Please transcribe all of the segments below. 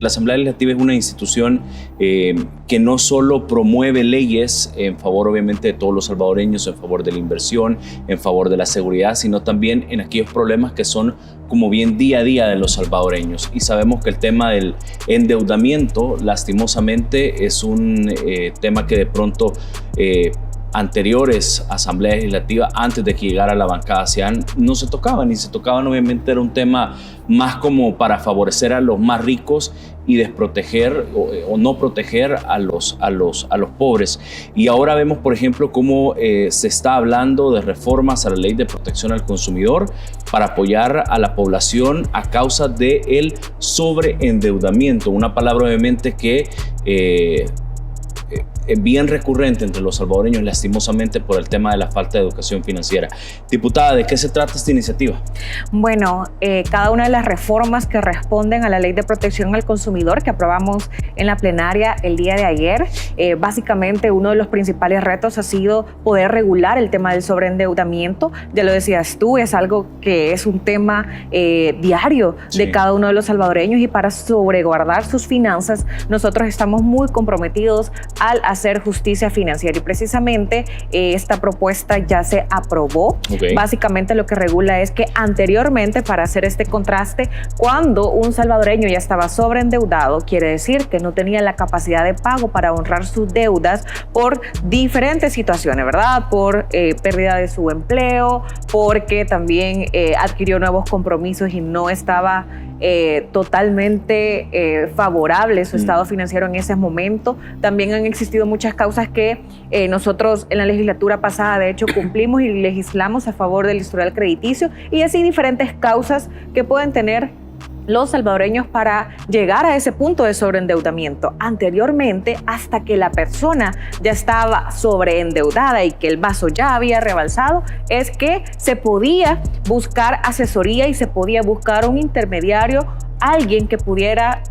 La Asamblea Legislativa es una institución que no solo promueve leyes en favor, obviamente, de todos los salvadoreños, en favor de la inversión, en favor de la seguridad, sino también en aquellos problemas que son como bien día a día de los salvadoreños. Y sabemos que el tema del endeudamiento, lastimosamente, es un tema que de pronto anteriores asambleas legislativas, antes de que llegara la bancada CIAN, no se tocaban, y se tocaban, obviamente era un tema más como para favorecer a los más ricos y desproteger o no proteger a los pobres. Y ahora vemos, por ejemplo, cómo se está hablando de reformas a la Ley de Protección al Consumidor para apoyar a la población a causa del sobreendeudamiento, una palabra obviamente que bien recurrente entre los salvadoreños, lastimosamente, por el tema de la falta de educación financiera. Diputada, ¿de qué se trata esta iniciativa? Bueno, cada una de las reformas que responden a la Ley de Protección al Consumidor que aprobamos en la plenaria el día de ayer, básicamente uno de los principales retos ha sido poder regular el tema del sobreendeudamiento. Ya lo decías tú, es algo que es un tema diario de cada uno de los salvadoreños, y para sobreguardar sus finanzas nosotros estamos muy comprometidos al hacer justicia financiera, y precisamente esta propuesta ya se aprobó. Básicamente lo que regula es que anteriormente, para hacer este contraste, cuando un salvadoreño ya estaba sobreendeudado, quiere decir que no tenía la capacidad de pago para honrar sus deudas por diferentes situaciones, ¿verdad? Por pérdida de su empleo, porque también adquirió nuevos compromisos y no estaba totalmente favorable su estado financiero en ese momento. También han existido muchas causas que nosotros en la legislatura pasada, de hecho, cumplimos y legislamos a favor del historial crediticio, y así diferentes causas que pueden tener los salvadoreños para llegar a ese punto de sobreendeudamiento. Anteriormente, hasta que la persona ya estaba sobreendeudada y que el vaso ya había rebalsado, es que se podía buscar asesoría y se podía buscar un intermediario, alguien que pudiera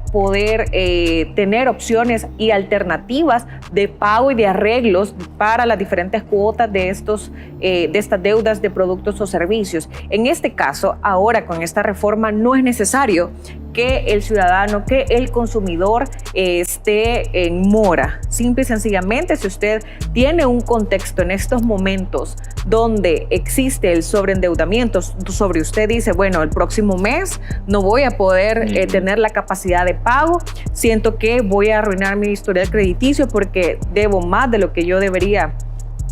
tener opciones y alternativas de pago y de arreglos para las diferentes cuotas de estas deudas de productos o servicios. En este caso, ahora con esta reforma no es necesario que el ciudadano, que el consumidor esté en mora. Simple y sencillamente, si usted tiene un contexto en estos momentos donde existe el sobreendeudamiento, sobre usted dice, bueno, el próximo mes no voy a poder tener la capacidad de pago, siento que voy a arruinar mi historial crediticio porque debo más de lo que yo debería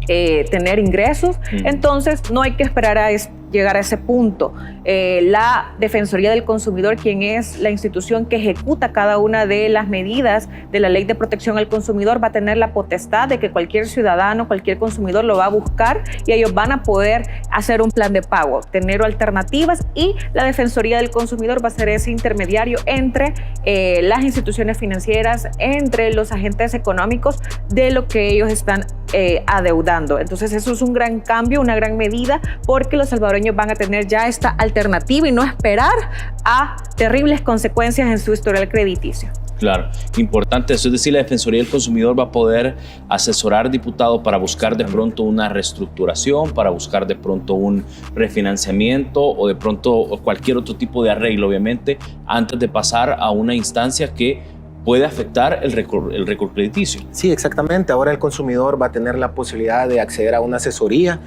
tener ingresos, entonces no hay que esperar a llegar a ese punto. La Defensoría del Consumidor, quien es la institución que ejecuta cada una de las medidas de la Ley de Protección al Consumidor, va a tener la potestad de que cualquier ciudadano, cualquier consumidor lo va a buscar, y ellos van a poder hacer un plan de pago, tener alternativas, y la Defensoría del Consumidor va a ser ese intermediario entre las instituciones financieras, entre los agentes económicos, de lo que ellos están adeudando. Entonces eso es un gran cambio, una gran medida, porque los salvadoreños van a tener ya esta alternativa y no esperar a terribles consecuencias en su historial crediticio. Claro, importante eso, es decir, la Defensoría del Consumidor va a poder asesorar, diputado, para buscar de pronto una reestructuración, para buscar de pronto un refinanciamiento o de pronto cualquier otro tipo de arreglo, obviamente, antes de pasar a una instancia que puede afectar el récord crediticio. Sí, exactamente. Ahora el consumidor va a tener la posibilidad de acceder a una asesoría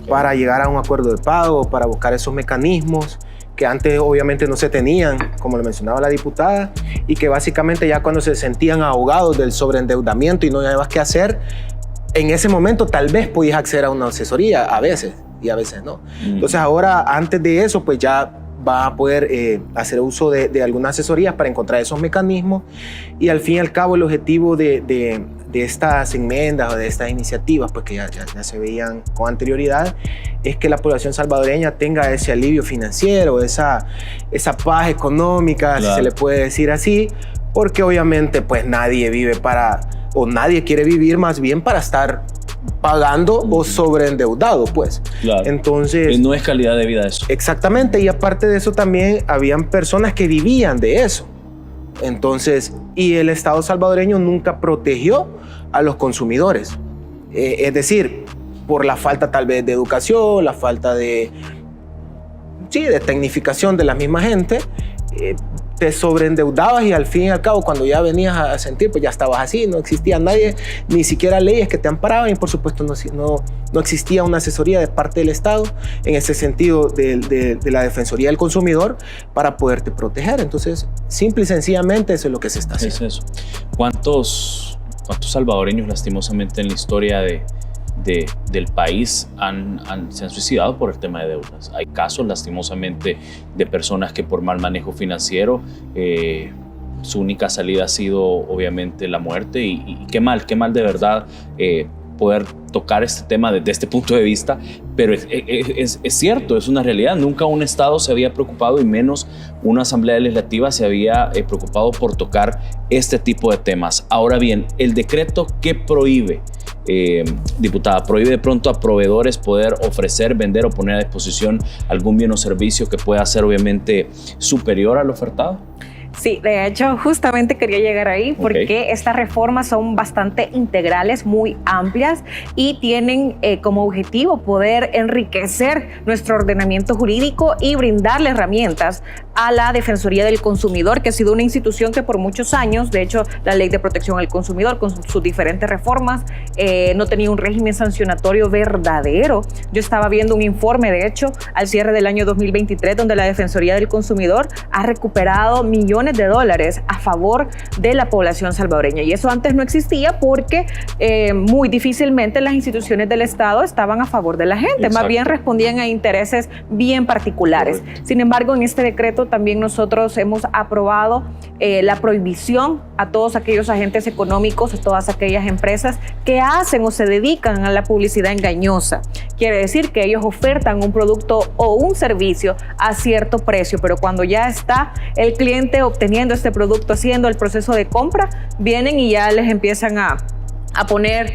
para llegar a un acuerdo de pago, para buscar esos mecanismos que antes obviamente no se tenían, como lo mencionaba la diputada, y que básicamente ya cuando se sentían ahogados del sobreendeudamiento y no había más qué hacer, en ese momento tal vez podías acceder a una asesoría, a veces, y a veces no. Entonces ahora, antes de eso, pues ya va a poder hacer uso de algunas asesorías para encontrar esos mecanismos, y al fin y al cabo el objetivo de estas enmiendas o de estas iniciativas, pues que ya se veían con anterioridad, es que la población salvadoreña tenga ese alivio financiero, esa paz económica, claro, si se le puede decir así, porque obviamente pues nadie vive o nadie quiere vivir más bien para estar pagando o sobreendeudado, pues. Claro. Entonces, no es calidad de vida eso. Exactamente, y aparte de eso también habían personas que vivían de eso. Entonces, y el Estado salvadoreño nunca protegió a los consumidores. Es decir, por la falta tal vez de educación, la falta de tecnificación de la misma gente, te sobreendeudabas y al fin y al cabo cuando ya venías a sentir, pues ya estabas así, no existía nadie, ni siquiera leyes que te amparaban y por supuesto no existía una asesoría de parte del Estado en ese sentido de la Defensoría del Consumidor para poderte proteger. Entonces, simple y sencillamente eso es lo que se está haciendo. Es eso. ¿Cuántos salvadoreños lastimosamente en la historia del país se han suicidado por el tema de deudas? Hay casos lastimosamente de personas que por mal manejo financiero su única salida ha sido obviamente la muerte y qué mal de verdad poder tocar este tema desde este punto de vista, pero es cierto, es una realidad. Nunca un Estado se había preocupado y menos una Asamblea Legislativa se había preocupado por tocar este tipo de temas. Ahora bien, el decreto que prohíbe, diputada, prohíbe de pronto a proveedores poder ofrecer, vender o poner a disposición algún bien o servicio que pueda ser obviamente superior al ofertado. Sí, de hecho, justamente quería llegar ahí porque estas reformas son bastante integrales, muy amplias y tienen como objetivo poder enriquecer nuestro ordenamiento jurídico y brindarle herramientas a la Defensoría del Consumidor, que ha sido una institución que por muchos años, de hecho, la Ley de Protección al Consumidor con sus diferentes reformas no tenía un régimen sancionatorio verdadero. Yo estaba viendo un informe, de hecho, al cierre del año 2023, donde la Defensoría del Consumidor ha recuperado millones de dólares a favor de la población salvadoreña. Y eso antes no existía porque muy difícilmente las instituciones del Estado estaban a favor de la gente. Exacto. Más bien respondían a intereses bien particulares. Correcto. Sin embargo, en este decreto también nosotros hemos aprobado la prohibición a todos aquellos agentes económicos, a todas aquellas empresas que hacen o se dedican a la publicidad engañosa. Quiere decir que ellos ofertan un producto o un servicio a cierto precio, pero cuando ya está el cliente obteniendo este producto, haciendo el proceso de compra, vienen y ya les empiezan a poner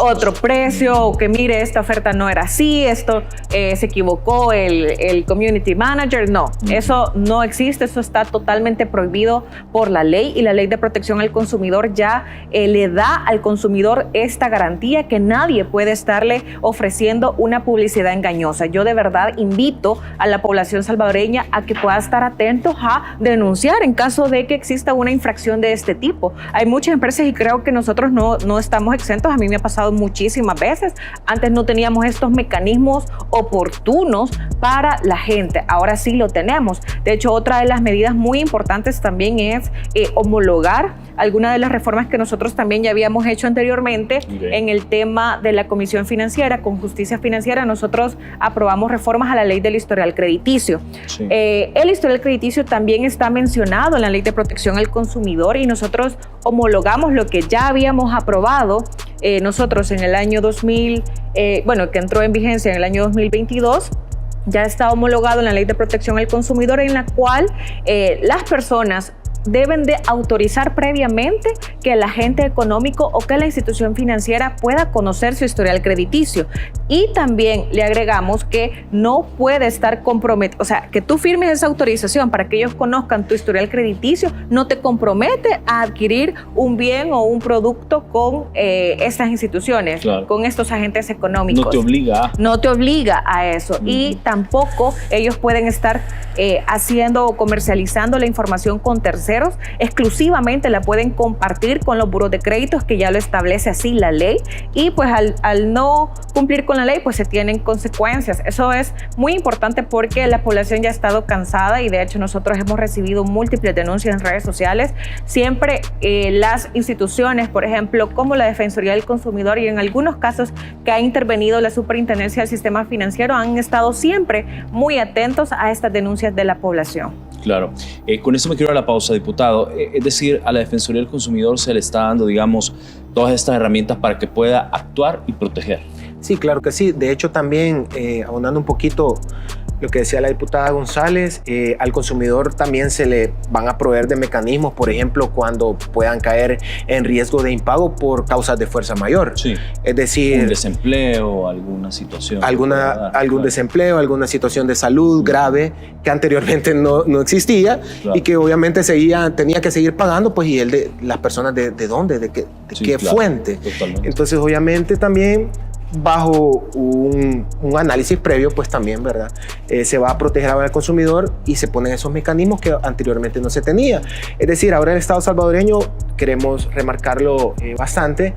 otro precio, o que mire, esta oferta no era así, esto se equivocó el community manager. No, eso no existe, eso está totalmente prohibido por la ley, y la Ley de Protección al Consumidor ya le da al consumidor esta garantía que nadie puede estarle ofreciendo una publicidad engañosa. Yo de verdad invito a la población salvadoreña a que pueda estar atentos a denunciar en caso de que exista una infracción de este tipo. Hay muchas empresas y creo que nosotros no estamos exentos. A mí me ha pasado muchísimas veces. Antes no teníamos estos mecanismos oportunos para la gente. Ahora sí lo tenemos. De hecho, otra de las medidas muy importantes también es homologar algunas de las reformas que nosotros también ya habíamos hecho anteriormente. En el tema de la Comisión Financiera, con Justicia Financiera, nosotros aprobamos reformas a la Ley del Historial Crediticio. Sí. El historial crediticio también está mencionado en la Ley de Protección al Consumidor y nosotros homologamos lo que ya habíamos aprobado nosotros en el año 2000, que entró en vigencia en el año 2022. Ya está homologado en la Ley de Protección al Consumidor, en la cual las personas deben de autorizar previamente que el agente económico o que la institución financiera pueda conocer su historial crediticio. Y también le agregamos que no puede estar comprometido, o sea, que tú firmes esa autorización para que ellos conozcan tu historial crediticio, no te compromete a adquirir un bien o un producto con estas instituciones, claro, con estos agentes económicos. No te obliga. No te obliga a eso. Y tampoco ellos pueden estar haciendo o comercializando la información con terceros. Exclusivamente la pueden compartir con los buros de créditos, que ya lo establece así la ley, y pues al no cumplir con la ley pues se tienen consecuencias. Eso es muy importante porque la población ya ha estado cansada y de hecho nosotros hemos recibido múltiples denuncias en redes sociales. Siempre las instituciones, por ejemplo, como la Defensoría del Consumidor y en algunos casos que ha intervenido la Superintendencia del Sistema Financiero, han estado siempre muy atentos a estas denuncias de la población. Claro. Con eso me quiero ir a la pausa, diputado. Es decir, a la Defensoría del Consumidor se le está dando, digamos, todas estas herramientas para que pueda actuar y proteger. Sí, claro que sí. De hecho, también, abundando un poquito lo que decía la diputada González, al consumidor también se le van a proveer de mecanismos, por ejemplo, cuando puedan caer en riesgo de impago por causas de fuerza mayor. Sí. Es decir, un desempleo, alguna situación. Algún desempleo, alguna situación de salud grave que anteriormente no existía, claro, y que obviamente tenía que seguir pagando, pues, y las personas de dónde, de qué claro, fuente. Totalmente. Entonces, obviamente también bajo un análisis previo, pues también, ¿verdad? Se va a proteger ahora al consumidor y se ponen esos mecanismos que anteriormente no se tenía. Es decir, ahora el Estado salvadoreño, queremos remarcarlo bastante,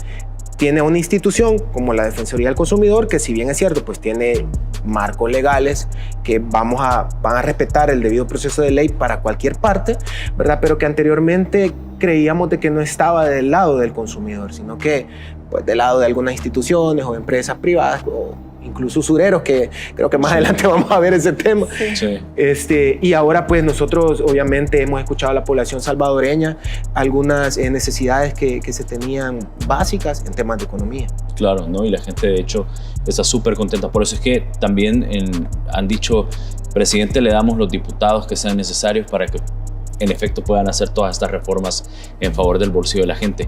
tiene una institución como la Defensoría del Consumidor, que si bien es cierto, pues tiene marcos legales que van a respetar el debido proceso de ley para cualquier parte, ¿verdad? Pero que anteriormente creíamos de que no estaba del lado del consumidor, sino que pues, del lado de algunas instituciones o empresas privadas o incluso usureros, que creo que más adelante vamos a ver ese tema. Sí. Y ahora pues nosotros obviamente hemos escuchado a la población salvadoreña algunas necesidades que se tenían básicas en temas de economía. Claro, ¿no? Y la gente de hecho está súper contenta. Por eso es que también han dicho, presidente, le damos los diputados que sean necesarios para que en efecto puedan hacer todas estas reformas en favor del bolsillo de la gente.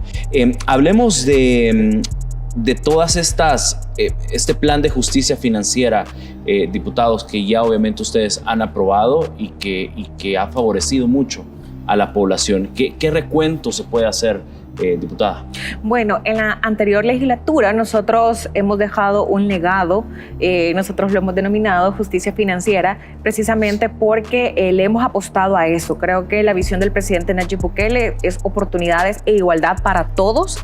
Hablemos de todas estas, este plan de justicia financiera, diputados, que ya obviamente ustedes han aprobado y que ha favorecido mucho a la población. ¿Qué recuento se puede hacer, diputada? Bueno, en la anterior legislatura nosotros hemos dejado un legado, nosotros lo hemos denominado justicia financiera, precisamente porque le hemos apostado a eso. Creo que la visión del presidente Nayib Bukele es oportunidades e igualdad para todos,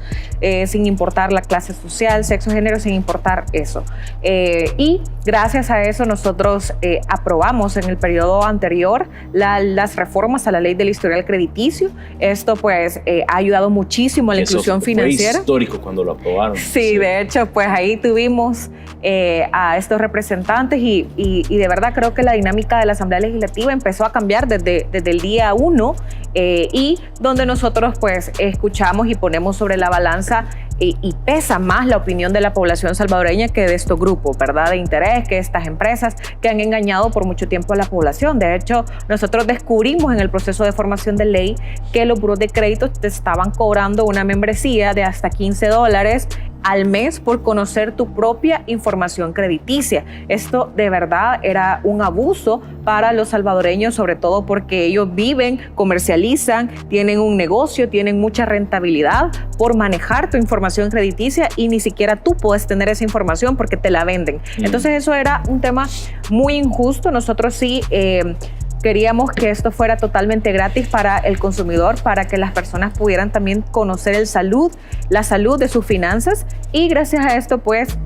sin importar la clase social, sexo, género, sin importar eso. Y gracias a eso nosotros aprobamos en el periodo anterior las reformas a la ley del historial crediticio. Esto pues ha ayudado muchísimo a la inclusión financiera. Fue histórico cuando lo aprobaron. Sí, de hecho, pues ahí tuvimos a estos representantes y de verdad creo que la dinámica de la Asamblea Legislativa empezó a cambiar desde el día 1 y donde nosotros pues escuchamos y ponemos sobre la balanza y pesa más la opinión de la población salvadoreña que de estos grupos, ¿verdad?, de interés, que estas empresas que han engañado por mucho tiempo a la población. De hecho, nosotros descubrimos en el proceso de formación de ley que los buros de crédito te estaban cobrando una membresía de hasta $15 al mes por conocer tu propia información crediticia. Esto de verdad era un abuso para los salvadoreños, sobre todo porque ellos viven, comercializan, tienen un negocio, tienen mucha rentabilidad por manejar tu información crediticia y ni siquiera tú puedes tener esa información porque te la venden. Entonces eso era un tema muy injusto. Nosotros sí queríamos que esto fuera totalmente gratis para el consumidor, para que las personas pudieran también conocer la salud de sus finanzas, y gracias a esto pues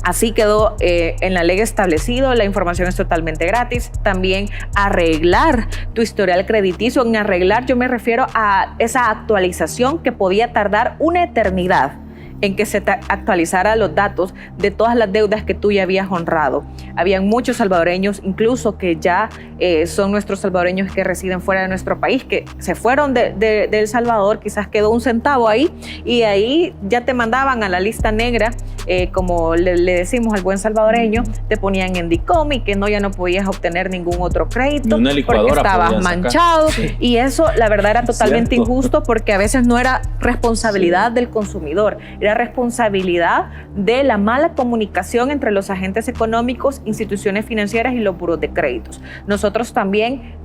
así quedó en la ley establecido. La información es totalmente gratis. También arreglar tu historial crediticio. En arreglar yo me refiero a esa actualización que podía tardar una eternidad en que se actualizara los datos de todas las deudas que tú ya habías honrado. Habían muchos salvadoreños, incluso que ya son nuestros salvadoreños que residen fuera de nuestro país, que se fueron de El Salvador, quizás quedó un centavo ahí, y ahí ya te mandaban a la lista negra, como le decimos al buen salvadoreño, te ponían en DICOM y que ya no podías obtener ningún otro crédito porque estabas manchado. Sí. Y eso, la verdad, era totalmente injusto, porque a veces no era responsabilidad del consumidor, era responsabilidad de la mala comunicación entre los agentes económicos, instituciones financieras y los buros de créditos. Nosotros también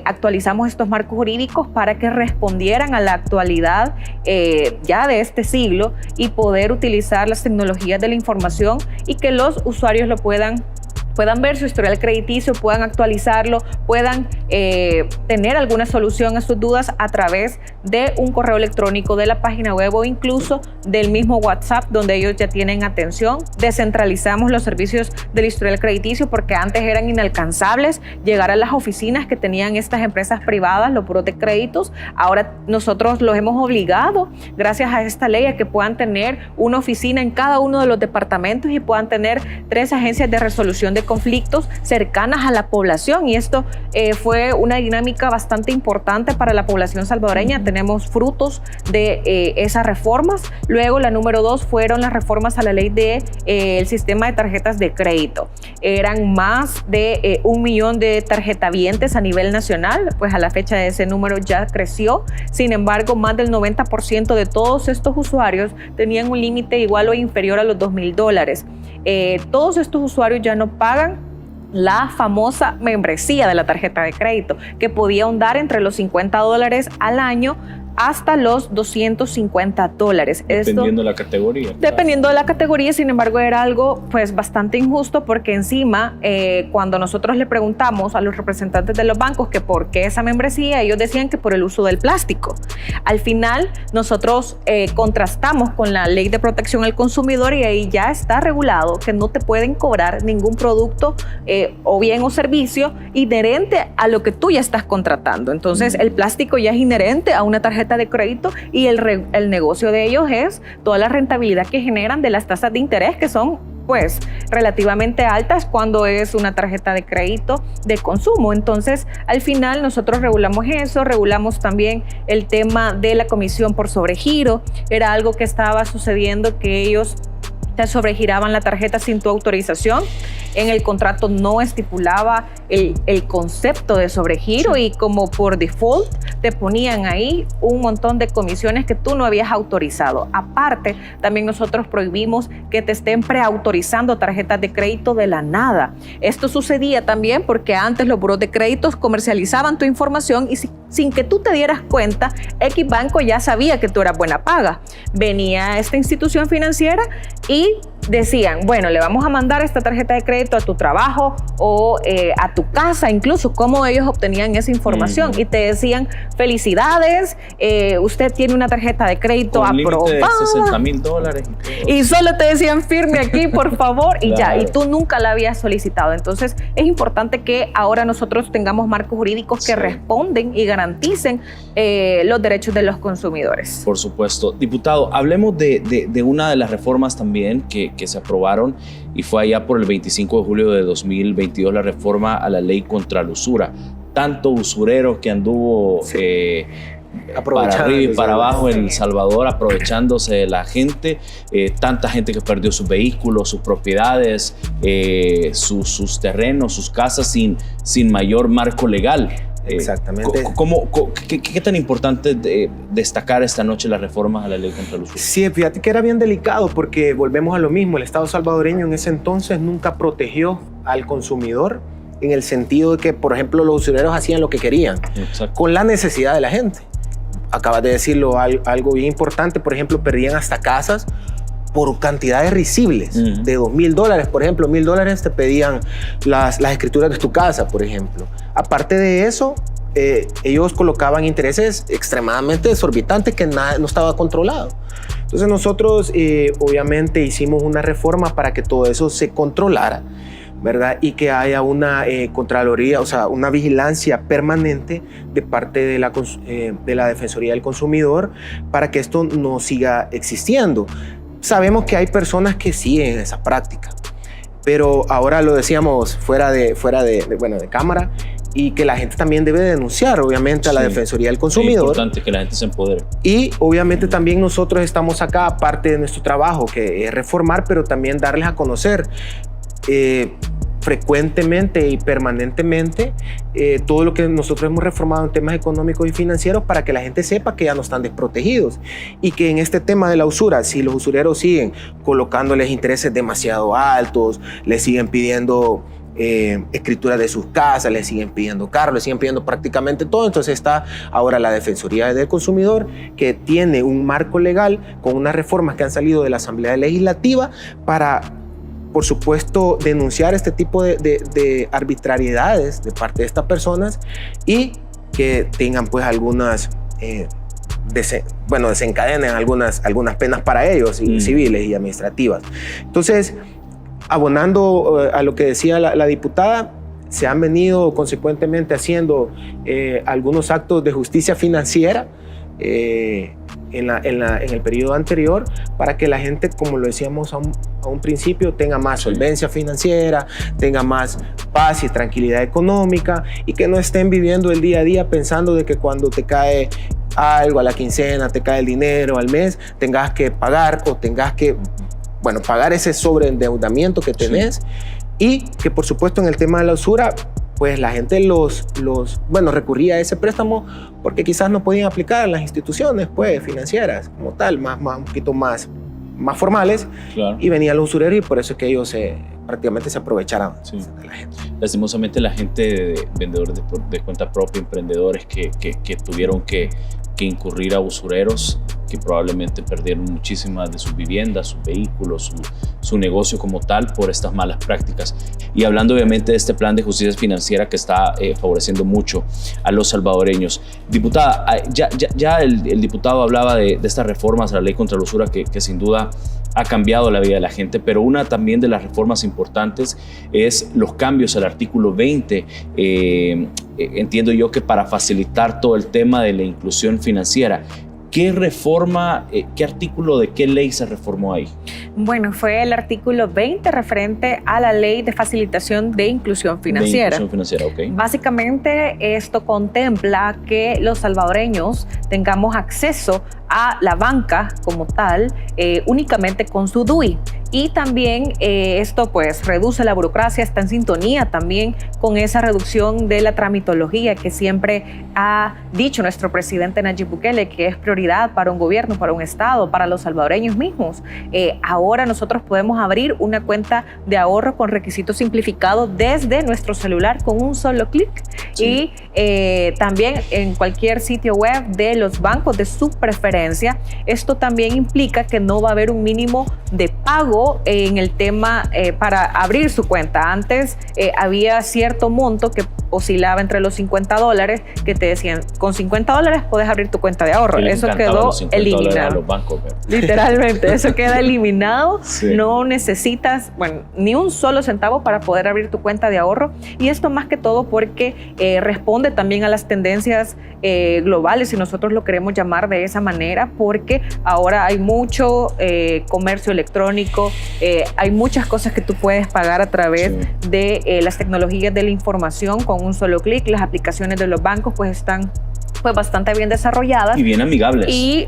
actualizamos estos marcos jurídicos para que respondieran a la actualidad ya de este siglo y poder utilizar las tecnologías de la información y que los usuarios lo puedan ver su historial crediticio, puedan actualizarlo, puedan tener alguna solución a sus dudas a través de un correo electrónico, de la página web o incluso del mismo WhatsApp, donde ellos ya tienen atención. Descentralizamos los servicios del historial crediticio porque antes eran inalcanzables llegar a las oficinas que tenían estas empresas privadas, los buros de créditos. Ahora nosotros los hemos obligado, gracias a esta ley, a que puedan tener una oficina en cada uno de los departamentos y puedan tener 3 agencias de resolución de conflictos cercanas a la población, y esto fue una dinámica bastante importante para la población salvadoreña. Tenemos frutos de esas reformas. Luego la número 2 fueron las reformas a la ley de el sistema de tarjetas de crédito. Eran más de 1 millón de tarjetavientes a nivel nacional, pues a la fecha ese número ya creció. Sin embargo, más del 90% de todos estos usuarios tenían un límite igual o inferior a los $2,000. Todos estos usuarios ya no pagan la famosa membresía de la tarjeta de crédito, que podía ahondar entre los $50 al año hasta los $250. Dependiendo de la categoría. Dependiendo de la categoría, sin embargo, era algo pues bastante injusto porque encima, cuando nosotros le preguntamos a los representantes de los bancos que por qué esa membresía, ellos decían que por el uso del plástico. Al final, nosotros contrastamos con la Ley de Protección al Consumidor y ahí ya está regulado que no te pueden cobrar ningún producto o bien o servicio inherente a lo que tú ya estás contratando. Entonces, el plástico ya es inherente a una tarjeta de crédito y el negocio de ellos es toda la rentabilidad que generan de las tasas de interés que son pues relativamente altas cuando es una tarjeta de crédito de consumo. Entonces, al final nosotros regulamos eso, regulamos también el tema de la comisión por sobregiro. Era algo que estaba sucediendo que ellos te sobregiraban la tarjeta sin tu autorización. En el contrato no estipulaba el concepto de sobregiro y como por default te ponían ahí un montón de comisiones que tú no habías autorizado. Aparte, también nosotros prohibimos que te estén preautorizando tarjetas de crédito de la nada. Esto sucedía también porque antes los buros de créditos comercializaban tu información y sin que tú te dieras cuenta, X Banco ya sabía que tú eras buena paga. Venía esta institución financiera y decían, bueno, le vamos a mandar esta tarjeta de crédito a tu trabajo o a tu casa, incluso cómo ellos obtenían esa información y te decían, felicidades, usted tiene una tarjeta de crédito aprobada. Con límite de $60,000 y solo te decían firme aquí, por favor, y claro. ya, y tú nunca la habías solicitado. Entonces, es importante que ahora nosotros tengamos marcos jurídicos que responden y garanticen los derechos de los consumidores. Por supuesto. Diputado, hablemos de una de las reformas también que se aprobaron y fue allá por el 25 de julio de 2022 la reforma a la ley contra la usura. Tanto usurero que anduvo para arriba y para abajo en El Salvador, aprovechándose de la gente, tanta gente que perdió sus vehículos, sus propiedades, sus terrenos, sus casas sin mayor marco legal. Exactamente. ¿Qué tan importante es destacar esta noche las reformas a la ley contra la usura? Sí, fíjate que era bien delicado porque volvemos a lo mismo. El Estado salvadoreño en ese entonces nunca protegió al consumidor en el sentido de que, por ejemplo, los usureros hacían lo que querían. Exacto. Con la necesidad de la gente. Acabas de decirlo, algo bien importante. Por ejemplo, perdían hasta casas por cantidades risibles de $2,000, por ejemplo, $1,000 te pedían las escrituras de tu casa, por ejemplo. Aparte de eso, ellos colocaban intereses extremadamente exorbitantes que no estaba controlado. Entonces nosotros obviamente hicimos una reforma para que todo eso se controlara, ¿verdad? Y que haya una contraloría, o sea, una vigilancia permanente de parte de la Defensoría del Consumidor para que esto no siga existiendo. Sabemos que hay personas que siguen esa práctica, pero ahora lo decíamos fuera de cámara y que la gente también debe denunciar, obviamente, a la Defensoría del Consumidor. Es importante que la gente se empodere. Y obviamente también nosotros estamos acá, aparte de nuestro trabajo, que es reformar, pero también darles a conocer frecuentemente y permanentemente todo lo que nosotros hemos reformado en temas económicos y financieros para que la gente sepa que ya no están desprotegidos y que en este tema de la usura, si los usureros siguen colocándoles intereses demasiado altos, les siguen pidiendo escrituras de sus casas, les siguen pidiendo carros, les siguen pidiendo prácticamente todo. Entonces está ahora la Defensoría del Consumidor, que tiene un marco legal con unas reformas que han salido de la Asamblea Legislativa para, por supuesto, denunciar este tipo de arbitrariedades de parte de estas personas y que tengan pues algunas, desencadenen algunas penas para ellos, civiles y administrativas. Entonces, abonando a lo que decía la diputada, se han venido consecuentemente haciendo algunos actos de justicia financiera en el periodo anterior para que la gente, como lo decíamos a un principio, tenga más solvencia financiera, tenga más paz y tranquilidad económica y que no estén viviendo el día a día pensando de que cuando te cae algo a la quincena, te cae el dinero al mes, tengas que pagar o tengas que pagar ese sobreendeudamiento que tenés y que, por supuesto, en el tema de la usura, pues la gente recurría a ese préstamo porque quizás no podían aplicar en las instituciones financieras como tal, un poquito más formales, claro. Y venían los usureros y por eso es que ellos prácticamente se aprovecharon de la gente. Lastimosamente la gente de vendedores de cuenta propia, emprendedores que tuvieron que que incurrir a usureros que probablemente perdieron muchísimas de sus viviendas, sus vehículos, su negocio como tal por estas malas prácticas. Y hablando obviamente de este plan de justicia financiera que está favoreciendo mucho a los salvadoreños. Diputada, ya el diputado hablaba de estas reformas a la ley contra la usura que sin duda ha cambiado la vida de la gente, pero una también de las reformas importantes es los cambios al artículo 20. Entiendo yo que para facilitar todo el tema de la inclusión financiera. ¿Qué reforma, qué artículo de qué ley se reformó ahí? Bueno, fue el artículo 20 referente a la ley de facilitación de inclusión financiera. De inclusión financiera, ok. Básicamente esto contempla que los salvadoreños tengamos acceso a la banca como tal únicamente con su DUI. Y también esto pues reduce la burocracia, está en sintonía también con esa reducción de la tramitología que siempre ha dicho nuestro presidente Nayib Bukele que es prioridad para un gobierno, para un estado, para los salvadoreños mismos. Ahora nosotros podemos abrir una cuenta de ahorro con requisitos simplificados desde nuestro celular con un solo clic. Sí. Y también en cualquier sitio web de los bancos de su preferencia. Esto también implica que no va a haber un mínimo de pago en el tema para abrir su cuenta. Antes había cierto monto que oscilaba entre los $50 que te decían, con $50 puedes abrir tu cuenta de ahorro. Eso quedó eliminado. Los bancos, literalmente, eso queda eliminado. Sí. No necesitas, bueno, ni un solo centavo para poder abrir tu cuenta de ahorro. Y esto más que todo porque responde también a las tendencias globales, si nosotros lo queremos llamar de esa manera, porque ahora hay mucho comercio electrónico, hay muchas cosas que tú puedes pagar a través de las tecnologías de la información con un solo clic. Las aplicaciones de los bancos pues están pues bastante bien desarrolladas. Y bien amigables. Y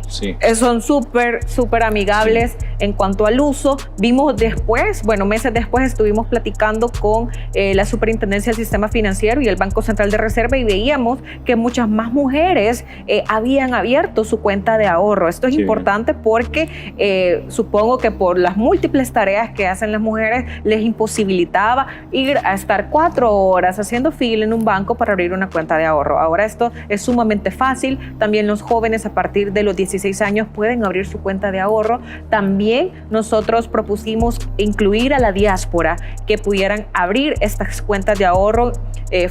son súper amigables en cuanto al uso. Vimos después, bueno, meses después estuvimos platicando con la Superintendencia del Sistema Financiero y el Banco Central de Reserva y veíamos que muchas más mujeres habían abierto su cuenta de ahorro. Esto es importante porque supongo que por las múltiples tareas que hacen las mujeres les imposibilitaba ir a estar 4 horas haciendo fila en un banco para abrir una cuenta de ahorro. Ahora esto es sumamente fácil. También los jóvenes a partir de los 16 años pueden abrir su cuenta de ahorro. También nosotros propusimos incluir a la diáspora que pudieran abrir estas cuentas de ahorro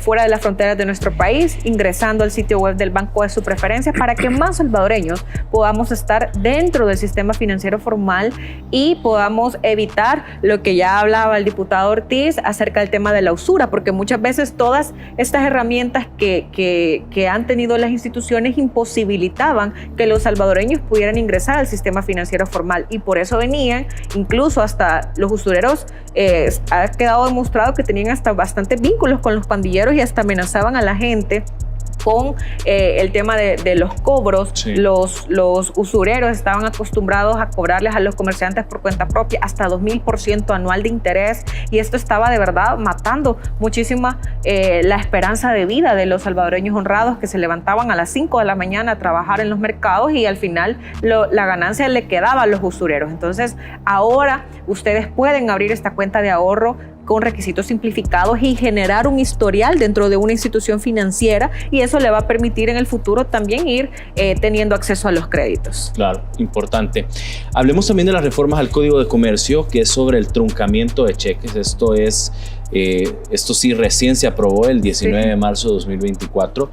fuera de las fronteras de nuestro país, ingresando al sitio web del banco de su preferencia para que más salvadoreños podamos estar dentro del sistema financiero formal y podamos evitar lo que ya hablaba el diputado Ortiz acerca del tema de la usura, porque muchas veces todas estas herramientas que han tenido las instituciones imposibilitaban que los salvadoreños pudieran ingresar al sistema financiero formal y por eso venían, incluso hasta los usureros, ha quedado demostrado que tenían hasta bastantes vínculos con los pandilleros y hasta amenazaban a la gente con el tema de los cobros. Los usureros estaban acostumbrados a cobrarles a los comerciantes por cuenta propia hasta 2000% anual de interés y esto estaba de verdad matando muchísima la esperanza de vida de los salvadoreños honrados que se levantaban a las 5 de la mañana a trabajar en los mercados y al final la ganancia le quedaba a los usureros. Entonces ahora ustedes pueden abrir esta cuenta de ahorro con requisitos simplificados y generar un historial dentro de una institución financiera y eso le va a permitir en el futuro también ir teniendo acceso a los créditos. Claro, importante. Hablemos también de las reformas al Código de Comercio, que es sobre el truncamiento de cheques. Esto sí recién se aprobó el 19 de marzo de 2024.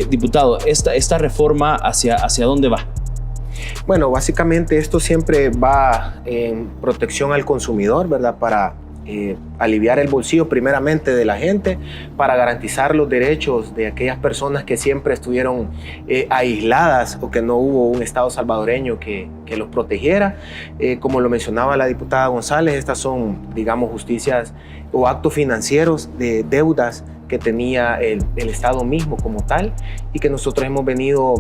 Diputado, esta reforma, ¿hacia dónde va? Bueno, básicamente esto siempre va en protección al consumidor, ¿verdad? Para aliviar el bolsillo primeramente de la gente, para garantizar los derechos de aquellas personas que siempre estuvieron aisladas o que no hubo un Estado salvadoreño que los protegiera. Como lo mencionaba la diputada González, estas son, digamos, justicias o actos financieros de deudas que tenía el Estado mismo como tal y que nosotros hemos venido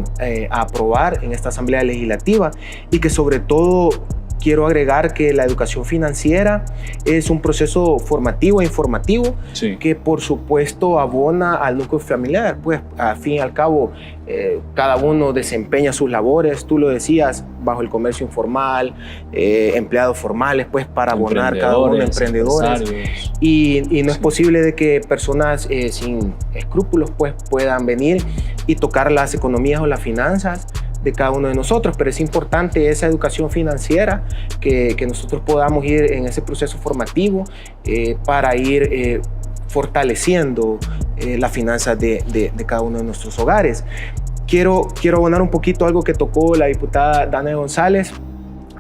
a aprobar en esta Asamblea Legislativa y que sobre todo quiero agregar que la educación financiera es un proceso formativo e informativo que por supuesto abona al núcleo familiar, pues al fin y al cabo cada uno desempeña sus labores, tú lo decías, bajo el comercio informal, empleados formales, pues para abonar cada uno, emprendedores. Y no es posible de que personas sin escrúpulos pues puedan venir y tocar las economías o las finanzas de cada uno de nosotros, pero es importante esa educación financiera, que nosotros podamos ir en ese proceso formativo para ir fortaleciendo las finanzas de cada uno de nuestros hogares. Quiero abonar un poquito algo que tocó la diputada Dana González.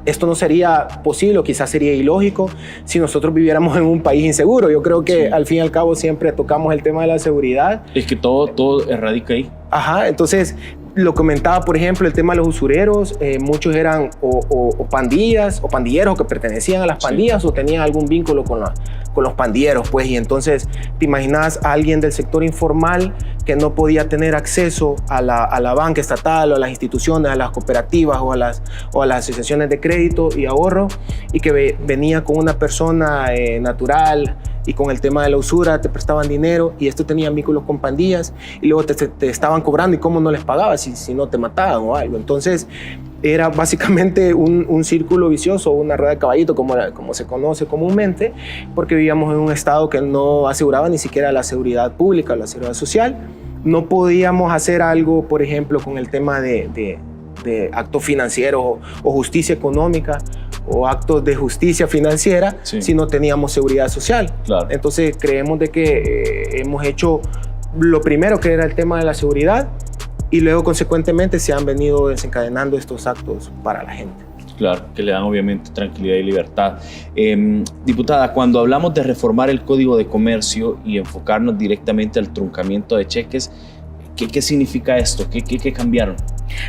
Esto no sería posible, o quizás sería ilógico, si nosotros viviéramos en un país inseguro. Yo creo que al fin y al cabo siempre tocamos el tema de la seguridad. Es que todo radica ahí. Ajá, entonces lo comentaba, por ejemplo, el tema de los usureros. Muchos eran o pandillas o pandilleros que pertenecían a las pandillas, o tenían algún vínculo con los pandilleros, pues. Y entonces te imaginas a alguien del sector informal que no podía tener acceso a la banca estatal, o a las instituciones, a las cooperativas o a las asociaciones de crédito y ahorro, y que venía con una persona natural, y con el tema de la usura te prestaban dinero, y esto tenían vínculos con pandillas, y luego te estaban cobrando, y cómo no les pagabas si no te mataban o algo. Entonces era básicamente un círculo vicioso, una rueda de caballito, como se conoce comúnmente, porque vivíamos en un estado que no aseguraba ni siquiera la seguridad pública, la seguridad social. No podíamos hacer algo, por ejemplo, con el tema de actos financieros o justicia económica, o actos de justicia financiera, si no teníamos seguridad social. Claro. Entonces creemos de que hemos hecho lo primero, que era el tema de la seguridad, y luego consecuentemente se han venido desencadenando estos actos para la gente. Claro, que le dan obviamente tranquilidad y libertad. Diputada, cuando hablamos de reformar el Código de Comercio y enfocarnos directamente al truncamiento de cheques, ¿qué significa esto? ¿Qué cambiaron?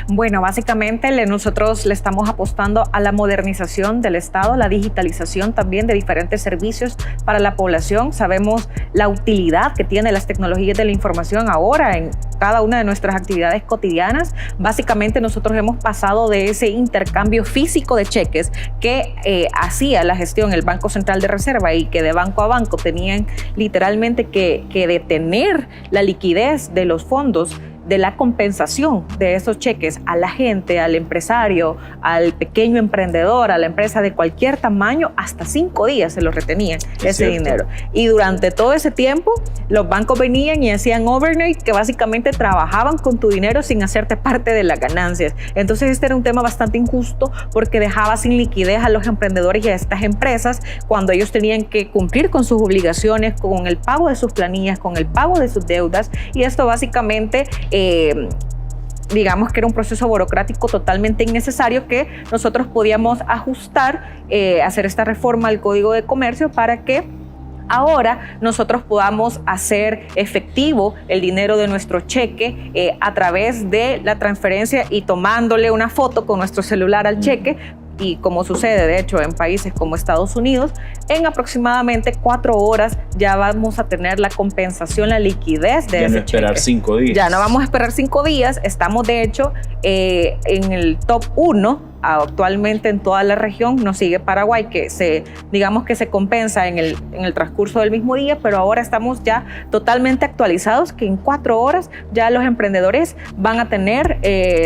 Bueno, básicamente nosotros le estamos apostando a la modernización del Estado, la digitalización también de diferentes servicios para la población. Sabemos la utilidad que tienen las tecnologías de la información ahora en cada una de nuestras actividades cotidianas. Básicamente nosotros hemos pasado de ese intercambio físico de cheques que hacía la gestión el Banco Central de Reserva, y que de banco a banco tenían literalmente que detener la liquidez de los fondos, de la compensación de esos cheques a la gente, al empresario, al pequeño emprendedor, a la empresa de cualquier tamaño. Hasta 5 días se lo retenían ese dinero. Y durante todo ese tiempo, los bancos venían y hacían overnight, que básicamente trabajaban con tu dinero sin hacerte parte de las ganancias. Entonces este era un tema bastante injusto, porque dejaba sin liquidez a los emprendedores y a estas empresas cuando ellos tenían que cumplir con sus obligaciones, con el pago de sus planillas, con el pago de sus deudas. Y esto básicamente digamos que era un proceso burocrático totalmente innecesario, que nosotros podíamos ajustar, hacer esta reforma al Código de Comercio para que ahora nosotros podamos hacer efectivo el dinero de nuestro cheque a través de la transferencia, y tomándole una foto con nuestro celular al cheque. Y como sucede de hecho en países como Estados Unidos, en aproximadamente 4 horas ya vamos a tener la compensación, la liquidez de ese cheque. Ya no esperar 5 días. Ya no vamos a esperar 5 días. Estamos de hecho en el top 1 actualmente en toda la región. Nos sigue Paraguay, que digamos que se compensa en el transcurso del mismo día, pero ahora estamos ya totalmente actualizados, que en 4 horas ya los emprendedores van a tener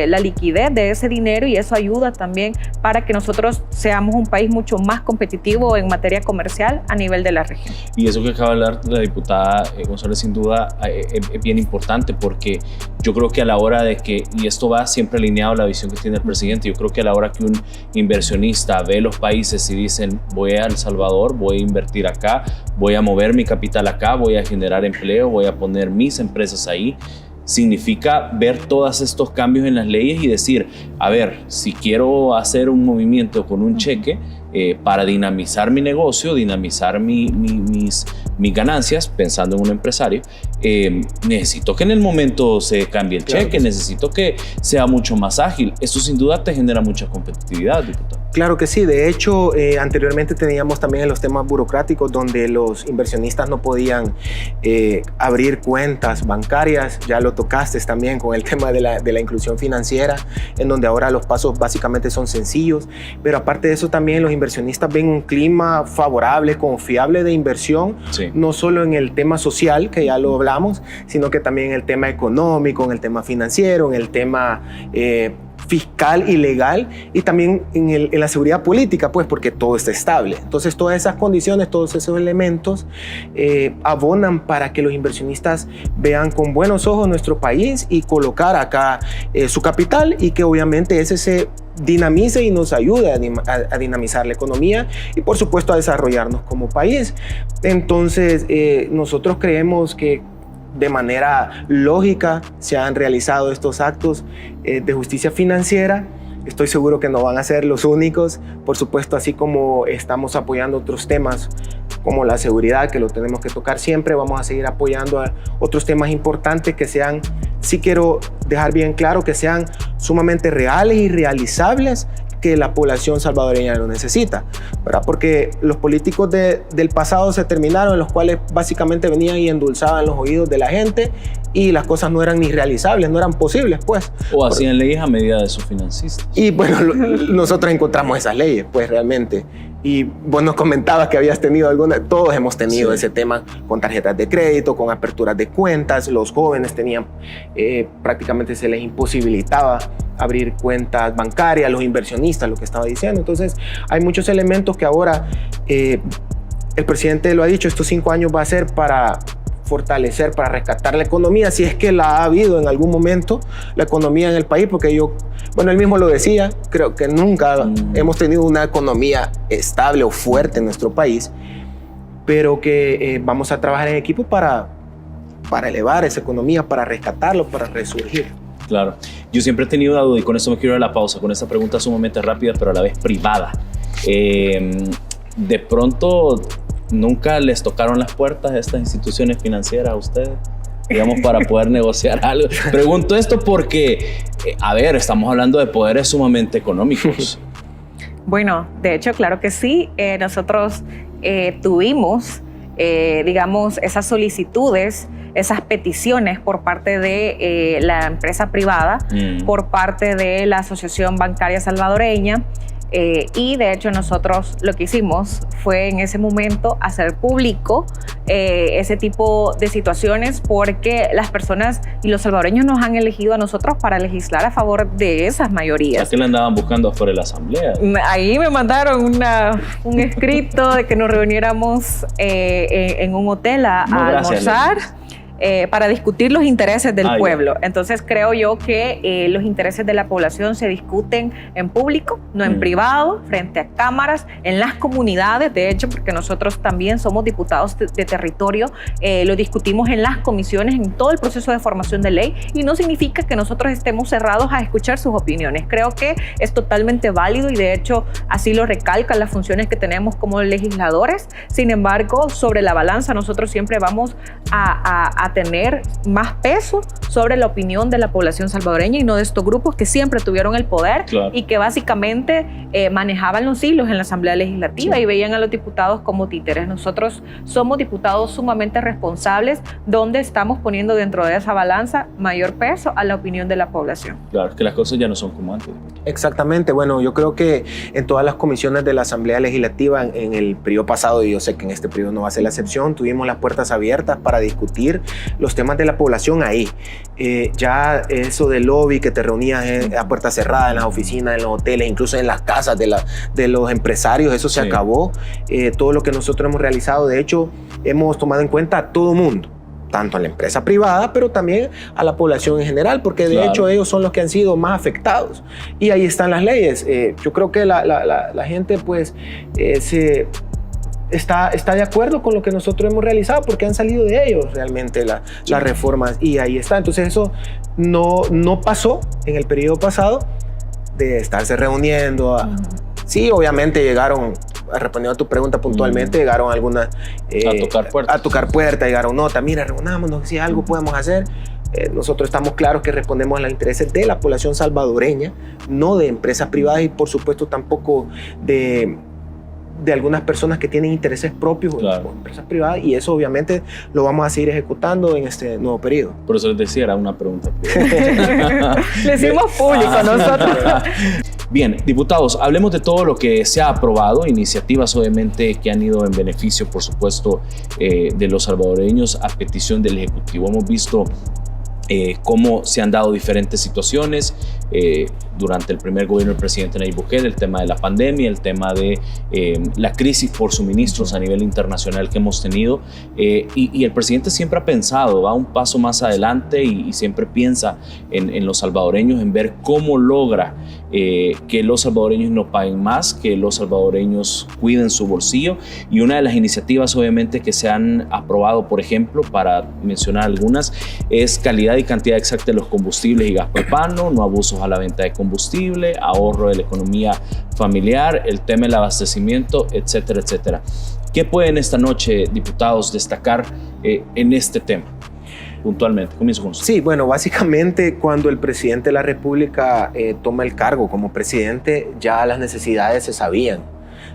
la liquidez de ese dinero, y eso ayuda también para que nosotros seamos un país mucho más competitivo en materia comercial a nivel de la región. Y eso que acaba de hablar la diputada González, sin duda es bien importante, porque yo creo que a la hora de que, y esto va siempre alineado a la visión que tiene el presidente, yo creo que a la hora que un inversionista ve los países y dicen: voy a El Salvador, voy a invertir acá, voy a mover mi capital acá, voy a generar empleo, voy a poner mis empresas ahí, significa ver todos estos cambios en las leyes y decir: a ver, si quiero hacer un movimiento con un cheque para dinamizar mi negocio, dinamizar mis ganancias, pensando en un empresario, necesito que en el momento se cambie el cheque, necesito que sea mucho más ágil. Eso sin duda te genera mucha competitividad, diputado. Claro que sí. De hecho, anteriormente teníamos también los temas burocráticos, donde los inversionistas no podían abrir cuentas bancarias. Ya lo tocaste también con el tema de la inclusión financiera, en donde ahora los pasos básicamente son sencillos. Pero aparte de eso, también los inversionistas ven un clima favorable, confiable de inversión, no solo en el tema social, que ya lo hablamos, sino que también en el tema económico, en el tema financiero, en el tema fiscal y legal, y también en la seguridad política, pues porque todo está estable. Entonces todas esas condiciones, todos esos elementos abonan para que los inversionistas vean con buenos ojos nuestro país y colocar acá su capital, y que obviamente ese se dinamice y nos ayude a dinamizar la economía y por supuesto a desarrollarnos como país. Entonces nosotros creemos que de manera lógica se han realizado estos actos de justicia financiera. Estoy seguro que no van a ser los únicos, por supuesto, así como estamos apoyando otros temas como la seguridad, que lo tenemos que tocar siempre, vamos a seguir apoyando a otros temas importantes que sean, sí quiero dejar bien claro, que sean sumamente reales y realizables, que la población salvadoreña lo necesita, ¿verdad? Porque los políticos del pasado se terminaron, en los cuales básicamente venían y endulzaban los oídos de la gente y las cosas no eran ni realizables, no eran posibles, pues. O hacían leyes a medida de sus financistas. Y bueno, nosotros encontramos esas leyes, pues realmente. Y vos nos comentabas que habías tenido alguna, todos hemos tenido ese tema con tarjetas de crédito, con aperturas de cuentas. Los jóvenes tenían, prácticamente se les imposibilitaba abrir cuentas bancarias, los inversionistas, lo que estaba diciendo. Entonces hay muchos elementos que ahora el presidente lo ha dicho, estos 5 años va a ser para fortalecer, para rescatar la economía, si es que la ha habido en algún momento, la economía en el país, porque él mismo lo decía, creo que nunca hemos tenido una economía estable o fuerte en nuestro país, pero que vamos a trabajar en equipo para elevar esa economía, para rescatarlo, para resurgir. Claro. Yo siempre he tenido duda, y con eso me quiero ir a la pausa, con esta pregunta sumamente rápida, pero a la vez privada. De pronto, ¿nunca les tocaron las puertas a estas instituciones financieras a ustedes, digamos, para poder negociar algo? Pregunto esto porque, estamos hablando de poderes sumamente económicos. Bueno, de hecho, claro que sí. Nosotros tuvimos, digamos, esas solicitudes, esas peticiones por parte de la empresa privada, por parte de la Asociación Bancaria Salvadoreña, y de hecho nosotros lo que hicimos fue en ese momento hacer público ese tipo de situaciones, porque las personas y los salvadoreños nos han elegido a nosotros para legislar a favor de esas mayorías. ¿A qué le andaban buscando afuera de la asamblea? Ahí me mandaron un escrito de que nos reuniéramos en un hotel a almorzar. Para discutir los intereses del pueblo. Entonces creo yo que los intereses de la población se discuten en público, no en privado, frente a cámaras, en las comunidades, de hecho, porque nosotros también somos diputados de territorio, lo discutimos en las comisiones, en todo el proceso de formación de ley, y no significa que nosotros estemos cerrados a escuchar sus opiniones. Creo que es totalmente válido y de hecho así lo recalcan las funciones que tenemos como legisladores. Sin embargo, sobre la balanza nosotros siempre vamos a tener más peso sobre la opinión de la población salvadoreña y no de estos grupos que siempre tuvieron el poder, claro, y que básicamente manejaban los hilos en la Asamblea Legislativa, sí, y veían a los diputados como títeres. Nosotros somos diputados sumamente responsables, donde estamos poniendo dentro de esa balanza mayor peso a la opinión de la población. Claro, que las cosas ya no son como antes. Exactamente. Bueno, yo creo que en todas las comisiones de la Asamblea Legislativa en el periodo pasado, y yo sé que en este periodo no va a ser la excepción, tuvimos las puertas abiertas para discutir los temas de la población ahí. Ya eso del lobby, que te reunías a puerta cerrada en las oficinas, en los hoteles, incluso en las casas de los empresarios, eso se acabó. Todo lo que nosotros hemos realizado, de hecho, hemos tomado en cuenta a todo mundo, tanto a la empresa privada, pero también a la población en general, porque de hecho ellos son los que han sido más afectados. Y ahí están las leyes. Yo creo que la gente pues está de acuerdo con lo que nosotros hemos realizado, porque han salido de ellos realmente las reformas, y ahí está. Entonces eso no pasó en el periodo pasado de estarse reuniendo. Sí, obviamente llegaron, respondiendo a tu pregunta puntualmente, llegaron algunas a tocar puertas, llegaron notas, mira, reunámonos, si algo podemos hacer. Nosotros estamos claros que respondemos a los intereses de la población salvadoreña, no de empresas privadas, y por supuesto tampoco de algunas personas que tienen intereses propios, claro, en empresas privadas, y eso obviamente lo vamos a seguir ejecutando en este nuevo periodo. Por eso les decía, era una pregunta. Le hicimos público nosotros. Bien, diputados, hablemos de todo lo que se ha aprobado, iniciativas obviamente que han ido en beneficio, por supuesto, de los salvadoreños a petición del Ejecutivo. Hemos visto cómo se han dado diferentes situaciones. durante el primer gobierno del presidente Nayib Bukele, el tema de la pandemia, el tema de la crisis por suministros a nivel internacional que hemos tenido, y el presidente siempre ha pensado, va un paso más adelante y siempre piensa en los salvadoreños, en ver cómo logra que los salvadoreños no paguen más, que los salvadoreños cuiden su bolsillo, y una de las iniciativas obviamente que se han aprobado, por ejemplo, para mencionar algunas, es calidad y cantidad exacta de los combustibles y gas propano, no abusos a la venta de combustible, ahorro de la economía familiar, el tema del abastecimiento, etcétera, etcétera. ¿Qué pueden esta noche, diputados, destacar en este tema? Puntualmente, comienzo con usted. Sí, bueno, básicamente cuando el presidente de la República toma el cargo como presidente, ya las necesidades se sabían.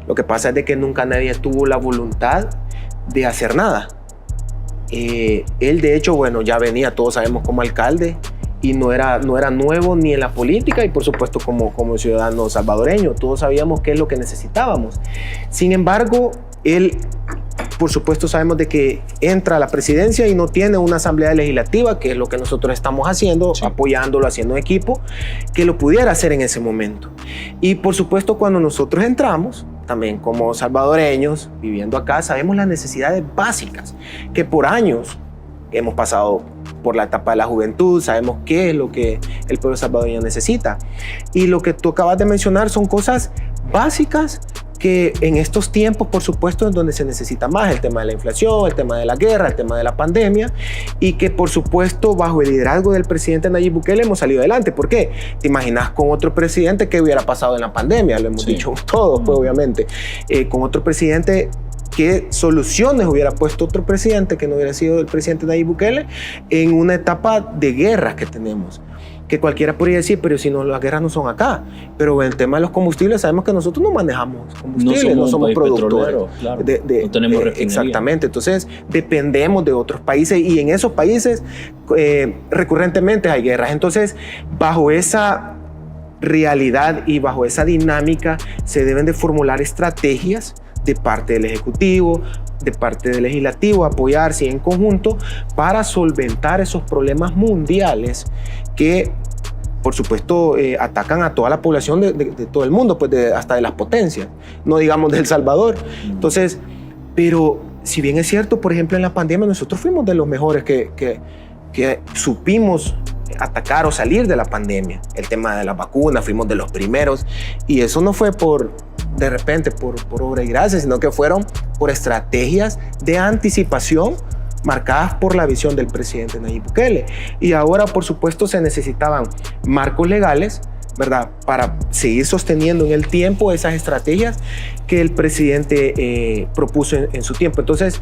Lo que pasa es de que nunca nadie tuvo la voluntad de hacer nada. Él, de hecho, bueno, ya venía, todos sabemos, como alcalde, y no era nuevo ni en la política y por supuesto como ciudadano salvadoreño. Todos sabíamos qué es lo que necesitábamos. Sin embargo, él, por supuesto, sabemos de que entra a la presidencia y no tiene una asamblea legislativa, que es lo que nosotros estamos haciendo, sí, apoyándolo, haciendo equipo, que lo pudiera hacer en ese momento. Y por supuesto, cuando nosotros entramos, también como salvadoreños viviendo acá, sabemos las necesidades básicas que por años hemos pasado por la etapa de la juventud, sabemos qué es lo que el pueblo salvadoreño necesita. Y lo que tú acabas de mencionar son cosas básicas que en estos tiempos, por supuesto, es donde se necesita más: el tema de la inflación, el tema de la guerra, el tema de la pandemia, y que, por supuesto, bajo el liderazgo del presidente Nayib Bukele hemos salido adelante. ¿Por qué? ¿Te imaginas con otro presidente qué hubiera pasado en la pandemia? Lo hemos dicho todos, pues, obviamente. Con otro presidente, ¿qué soluciones hubiera puesto otro presidente que no hubiera sido el presidente Nayib Bukele en una etapa de guerras que tenemos? Que cualquiera podría decir, pero si no, las guerras no son acá. Pero en el tema de los combustibles, sabemos que nosotros no manejamos combustibles, no somos productores. Claro. No tenemos refinería. Exactamente. Entonces, dependemos de otros países, y en esos países recurrentemente hay guerras. Entonces, bajo esa realidad y bajo esa dinámica, se deben de formular estrategias de parte del Ejecutivo, de parte del Legislativo, apoyarse en conjunto para solventar esos problemas mundiales que, por supuesto, atacan a toda la población de todo el mundo, pues hasta de las potencias, no digamos de El Salvador. Entonces, pero si bien es cierto, por ejemplo, en la pandemia nosotros fuimos de los mejores que supimos atacar o salir de la pandemia. El tema de la vacuna, fuimos de los primeros, y eso no fue de repente por obra y gracia, sino que fueron por estrategias de anticipación marcadas por la visión del presidente Nayib Bukele. Y ahora, por supuesto, se necesitaban marcos legales, ¿verdad?, para seguir sosteniendo en el tiempo esas estrategias que el presidente propuso en su tiempo. Entonces,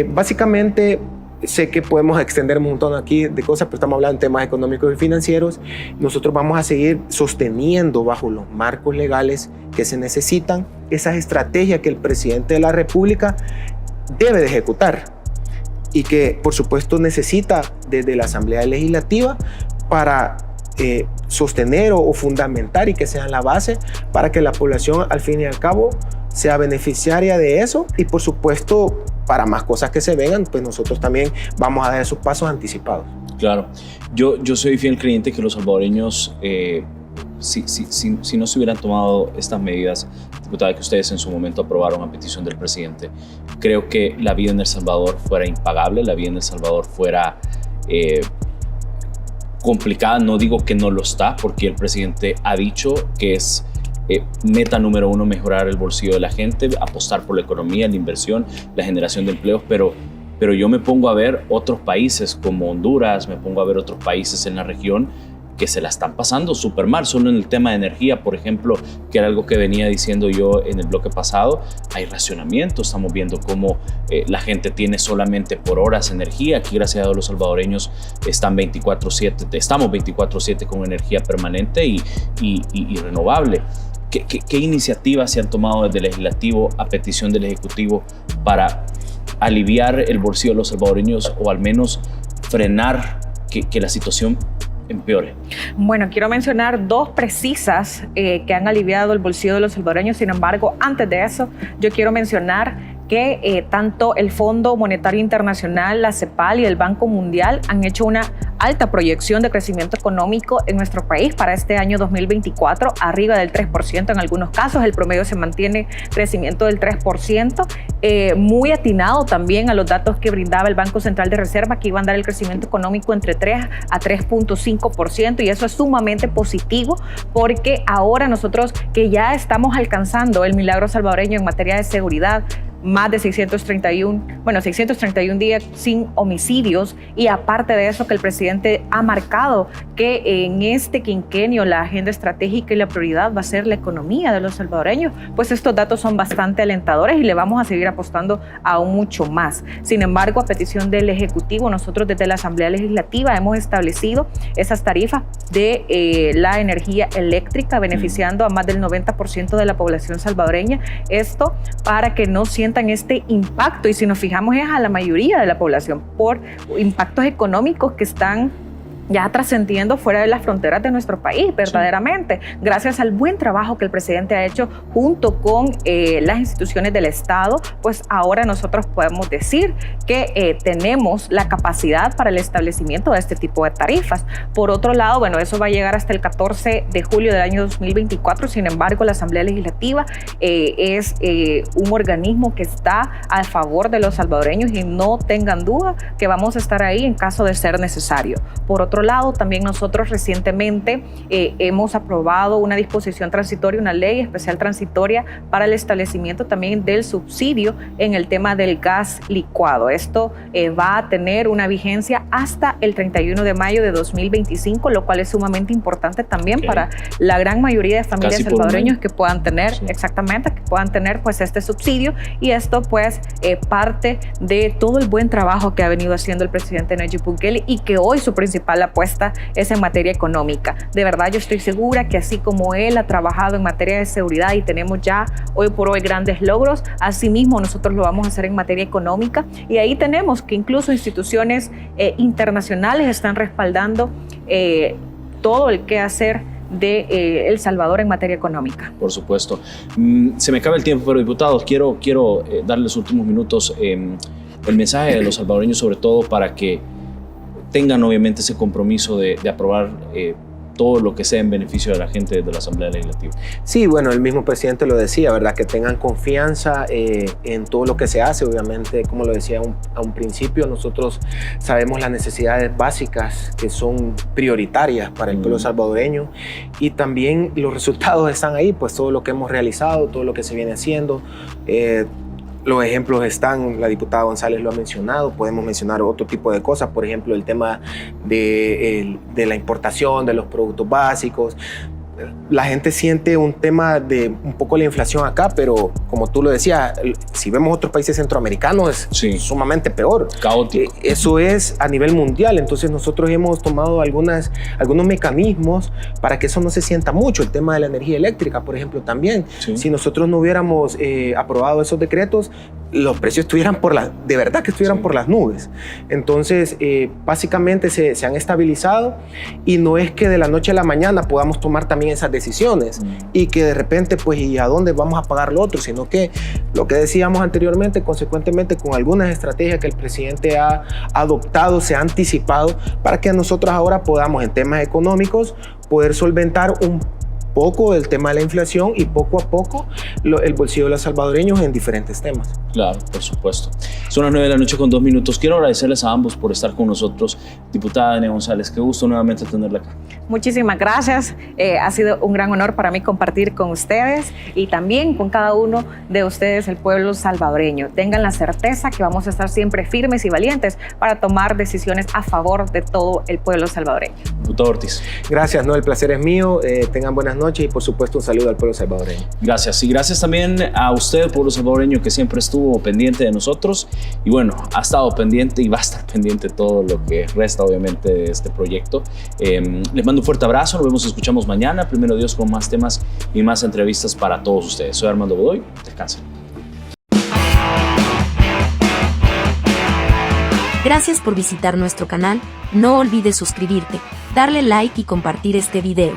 básicamente, sé que podemos extender un montón aquí de cosas, pero estamos hablando de temas económicos y financieros. Nosotros vamos a seguir sosteniendo bajo los marcos legales que se necesitan esas estrategias que el presidente de la República debe de ejecutar y que, por supuesto, necesita desde la Asamblea Legislativa para sostener o fundamentar, y que sean la base para que la población, al fin y al cabo, sea beneficiaria de eso. Y, por supuesto, para más cosas que se vengan, pues nosotros también vamos a dar esos pasos anticipados. Claro. Yo soy fiel creyente que los salvadoreños, si no se hubieran tomado estas medidas, diputada, que ustedes en su momento aprobaron a petición del presidente, creo que la vida en El Salvador fuera impagable, la vida en El Salvador fuera complicada. No digo que no lo está, porque el presidente ha dicho que es meta número uno mejorar el bolsillo de la gente, apostar por la economía, la inversión, la generación de empleos, pero yo me pongo a ver otros países como Honduras, me pongo a ver otros países en la región que se la están pasando súper mal. Solo en el tema de energía, por ejemplo, que era algo que venía diciendo yo en el bloque pasado, hay racionamiento. Estamos viendo cómo la gente tiene solamente por horas energía. Aquí, gracias a Dios, los salvadoreños estamos 24/7 con energía permanente y renovable. ¿Qué iniciativas se han tomado desde el Legislativo a petición del Ejecutivo para aliviar el bolsillo de los salvadoreños, o al menos frenar que la situación empeore? Bueno, quiero mencionar dos precisas que han aliviado el bolsillo de los salvadoreños. Sin embargo, antes de eso, yo quiero mencionar que tanto el Fondo Monetario Internacional, la CEPAL y el Banco Mundial han hecho una alta proyección de crecimiento económico en nuestro país para este año 2024, arriba del 3% en algunos casos. El promedio se mantiene crecimiento del 3%, muy atinado también a los datos que brindaba el Banco Central de Reserva, que iban a dar el crecimiento económico entre 3 a 3.5%, y eso es sumamente positivo porque ahora nosotros que ya estamos alcanzando el milagro salvadoreño en materia de seguridad, más de 631 días sin homicidios, y aparte de eso que el presidente ha marcado que en este quinquenio la agenda estratégica y la prioridad va a ser la economía de los salvadoreños, pues estos datos son bastante alentadores y le vamos a seguir apostando aún mucho más. Sin embargo, a petición del Ejecutivo, nosotros desde la Asamblea Legislativa hemos establecido esas tarifas de la energía eléctrica, beneficiando a más del 90% de la población salvadoreña. Esto para que no sientan este impacto, y si nos fijamos es a la mayoría de la población, por impactos económicos que están ya trascendiendo fuera de las fronteras de nuestro país, verdaderamente, sí, gracias al buen trabajo que el presidente ha hecho junto con las instituciones del Estado. Pues ahora nosotros podemos decir que tenemos la capacidad para el establecimiento de este tipo de tarifas. Por otro lado, bueno, eso va a llegar hasta el 14 de julio del año 2024, sin embargo, la Asamblea Legislativa es un organismo que está a favor de los salvadoreños, y no tengan duda que vamos a estar ahí en caso de ser necesario. Por otro lado, también nosotros recientemente hemos aprobado una disposición transitoria, una ley especial transitoria para el establecimiento también del subsidio en el tema del gas licuado. Esto va a tener una vigencia hasta el 31 de mayo de 2025, lo cual es sumamente importante también para la gran mayoría de familias salvadoreños que puedan tener, exactamente, que puedan tener pues este subsidio, y esto pues parte de todo el buen trabajo que ha venido haciendo el presidente Nayib Bukele, y que hoy su principal apuesta es en materia económica. De verdad, yo estoy segura que así como él ha trabajado en materia de seguridad y tenemos ya hoy por hoy grandes logros, asimismo nosotros lo vamos a hacer en materia económica, y ahí tenemos que incluso instituciones internacionales están respaldando todo el quehacer de El Salvador en materia económica. Por supuesto. Se me acaba el tiempo, pero diputados, quiero darles los últimos minutos el mensaje de los salvadoreños, sobre todo para que tengan obviamente ese compromiso de aprobar todo lo que sea en beneficio de la gente de la Asamblea Legislativa. Sí, bueno, el mismo presidente lo decía, ¿verdad? Que tengan confianza en todo lo que se hace. Obviamente, como lo decía a un principio, nosotros sabemos las necesidades básicas que son prioritarias para el pueblo salvadoreño, y también los resultados están ahí, pues todo lo que hemos realizado, todo lo que se viene haciendo. Los ejemplos están, la diputada González lo ha mencionado, podemos mencionar otro tipo de cosas, por ejemplo, el tema de la importación de los productos básicos. La gente siente un tema de un poco la inflación acá, pero como tú lo decías, si vemos otros países centroamericanos es sumamente peor. Caótico. Eso es a nivel mundial, entonces nosotros hemos tomado algunos mecanismos para que eso no se sienta mucho. El tema de la energía eléctrica, por ejemplo, también. Sí. Si nosotros no hubiéramos aprobado esos decretos, los precios estuvieran por las nubes. Entonces, básicamente se han estabilizado, y no es que de la noche a la mañana podamos tomar también esas decisiones y que de repente, pues, ¿y a dónde vamos a pagar lo otro? Sino que lo que decíamos anteriormente, consecuentemente con algunas estrategias que el presidente ha adoptado, se ha anticipado para que nosotros ahora podamos, en temas económicos, poder solventar un poco del tema de la inflación y poco a poco el bolsillo de los salvadoreños en diferentes temas. Claro, por supuesto. Son las 9 de la noche con 2 minutos. Quiero agradecerles a ambos por estar con nosotros. Diputada Dania González, qué gusto nuevamente tenerla acá. Muchísimas gracias. Ha sido un gran honor para mí compartir con ustedes y también con cada uno de ustedes, el pueblo salvadoreño. Tengan la certeza que vamos a estar siempre firmes y valientes para tomar decisiones a favor de todo el pueblo salvadoreño. Diputado Ortiz. Gracias, el placer es mío. Tengan buenas noches y por supuesto un saludo al pueblo salvadoreño. Gracias, y gracias también a usted, pueblo salvadoreño, que siempre estuvo pendiente de nosotros y bueno, ha estado pendiente y va a estar pendiente todo lo que resta obviamente de este proyecto. Les mando un fuerte abrazo, nos vemos y escuchamos mañana, primero Dios, con más temas y más entrevistas para todos ustedes. Soy Armando Godoy, descansen. Gracias por visitar nuestro canal, no olvides suscribirte, darle like y compartir este video.